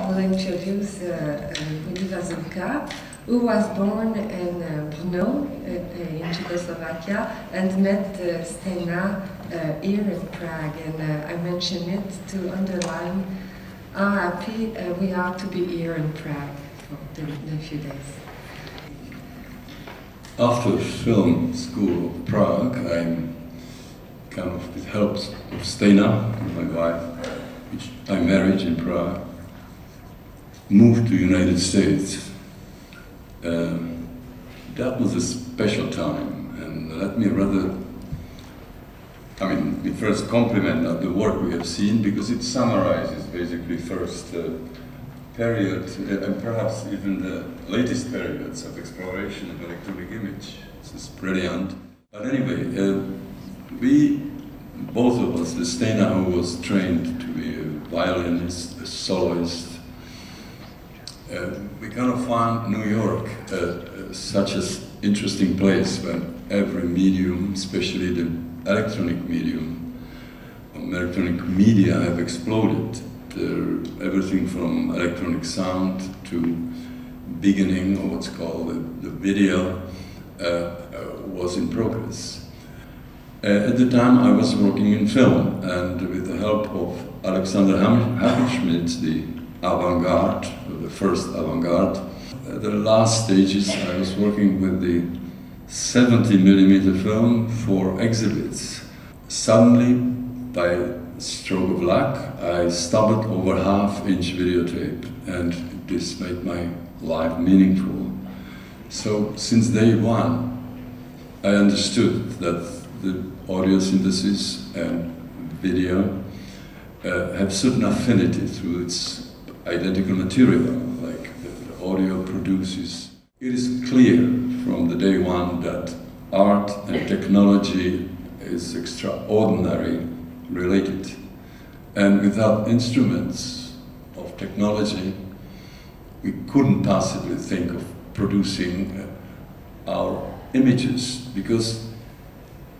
will introduce Louise Vasulka, who was born in Brno, in Czechoslovakia, and met Stena here in Prague. And I mention it to underline how happy we are to be here in Prague for the few days. After film school of Prague, I kind of, with help of Stena, my wife, which I married in Prague, moved to the United States. That was a special time, and let me rather, we first compliment the work we have seen, because it summarizes basically first period, and perhaps even the latest periods of exploration of electronic image. This is brilliant. But anyway, we, both of us, the Stena, who was trained to be a violinist, a soloist, we kind of found New York such an interesting place when every medium, especially the electronic medium, electronic media have exploded. Everything from electronic sound to beginning of what's called the video was in progress. At the time I was working in film, and with the help of Alexander Hammerschmidt, the avant-garde, the first avant-garde, at the last stages I was working with the 70mm film for exhibits. Suddenly, by stroke of luck, I stumbled over half-inch videotape, and this made my life meaningful. So since day one, I understood that the audio synthesis and video have certain affinity through its identical material, like the audio produces. It is clear from the day one that art and technology is extraordinary related. And without instruments of technology, we couldn't possibly think of producing our images, because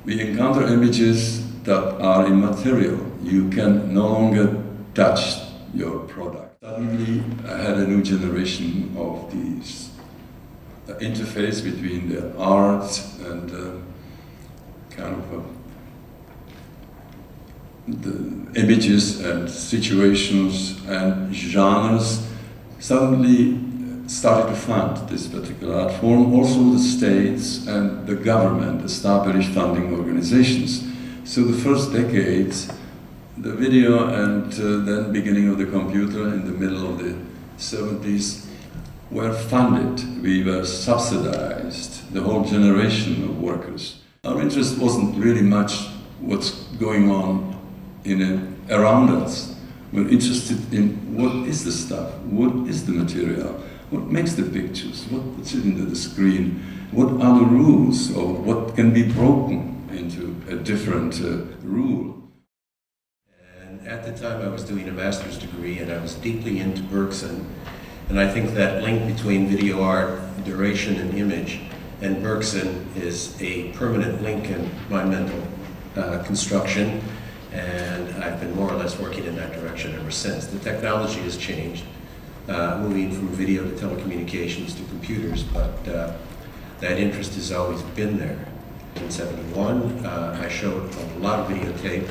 we encounter images that are immaterial. You can no longer touch your product. Suddenly, I had a new generation of these interface between the art and kind of the images and situations and genres suddenly started to fund this particular art form. Also the states and the government established funding organizations. So the first decades, the video and then beginning of the computer in the middle of the 70s were funded. We were subsidized, the whole generation of workers. Our interest wasn't really much what's going on around us. We're interested in what is the stuff, what is the material, what makes the pictures, what puts it into the screen, what are the rules, or what can be broken into a different rule. And at the time I was doing a master's degree, and I was deeply into Bergson, and I think that link between video art, duration and image, and Bergson is a permanent link in my mental construction. And I've been more or less working in that direction ever since. The technology has changed, moving from video to telecommunications to computers, but that interest has always been there. In '71, I showed a lot of videotape,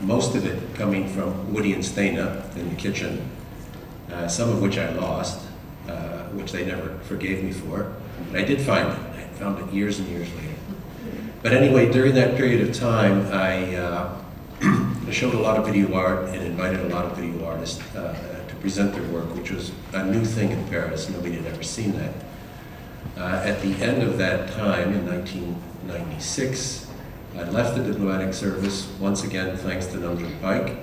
most of it coming from Woody and Stena in the kitchen, some of which I lost, which they never forgave me for. But I did find it. I found it years and years later. But anyway, during that period of time, I showed a lot of video art and invited a lot of video artists to present their work, which was a new thing in Paris. Nobody had ever seen that. At the end of that time, in 1996, I left the diplomatic service, once again thanks to Namjoon Pike,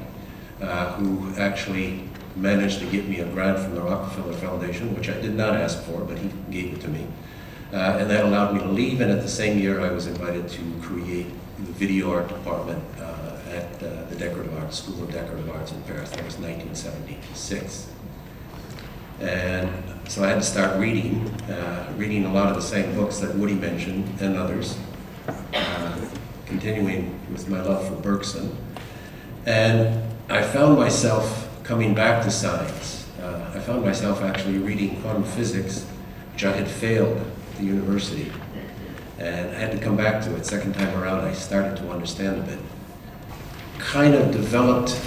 who actually managed to get me a grant from the Rockefeller Foundation, which I did not ask for, but he gave it to me. And that allowed me to leave, and at the same year I was invited to create the video art department at the Decorative Arts, School of Decorative Arts in Paris. That was 1976. And so I had to start reading a lot of the same books that Woody mentioned and others, continuing with my love for Bergson. And I found myself coming back to science. I found myself actually reading quantum physics, which I had failed at the university. And I had to come back to it. Second time around, I started to understand a bit. Kind of developed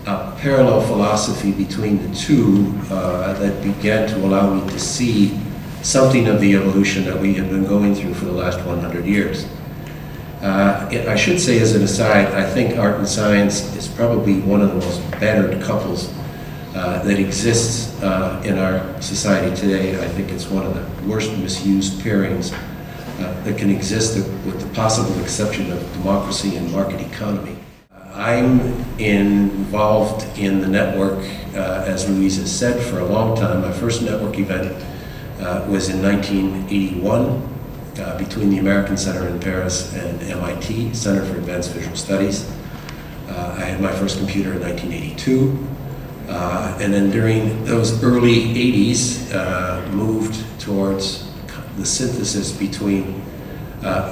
a parallel philosophy between the two that began to allow me to see something of the evolution that we have been going through for the last 100 years. I should say as an aside, I think art and science is probably one of the most battered couples that exists in our society today. I think it's one of the worst misused pairings that can exist with the possible exception of democracy and market economy. I'm involved in the network, as Louise has said, for a long time. My first network event was in 1981 between the American Center in Paris and MIT, Center for Advanced Visual Studies. I had my first computer in 1982. And then during those early 80s, moved towards the synthesis between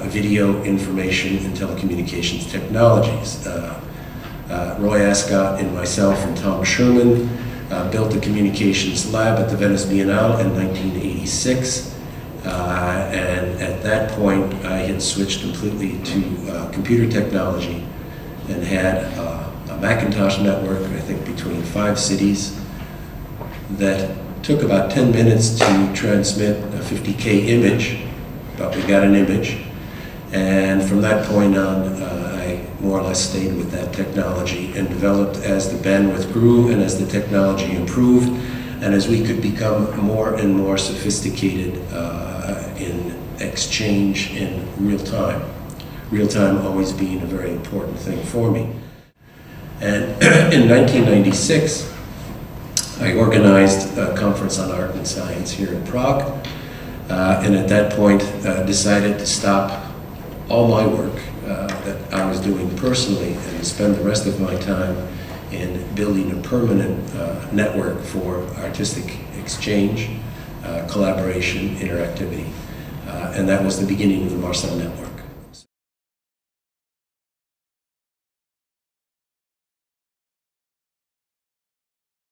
video, information, and telecommunications technologies. Roy Ascott and myself and Tom Sherman built a communications lab at the Venice Biennale in 1986. And at that point, I had switched completely to computer technology and had a Macintosh network, I think between 5 cities, that took about 10 minutes to transmit a 50K image, but we got an image. And from that point on, I more or less stayed with that technology and developed as the bandwidth grew and as the technology improved and as we could become more and more sophisticated in exchange in real time. Real time always being a very important thing for me. And in 1996, I organized a conference on art and science here in Prague, and at that point decided to stop all my work that I was doing personally and to spend the rest of my time in building a permanent network for artistic exchange, collaboration, interactivity. And that was the beginning of the Poissant network.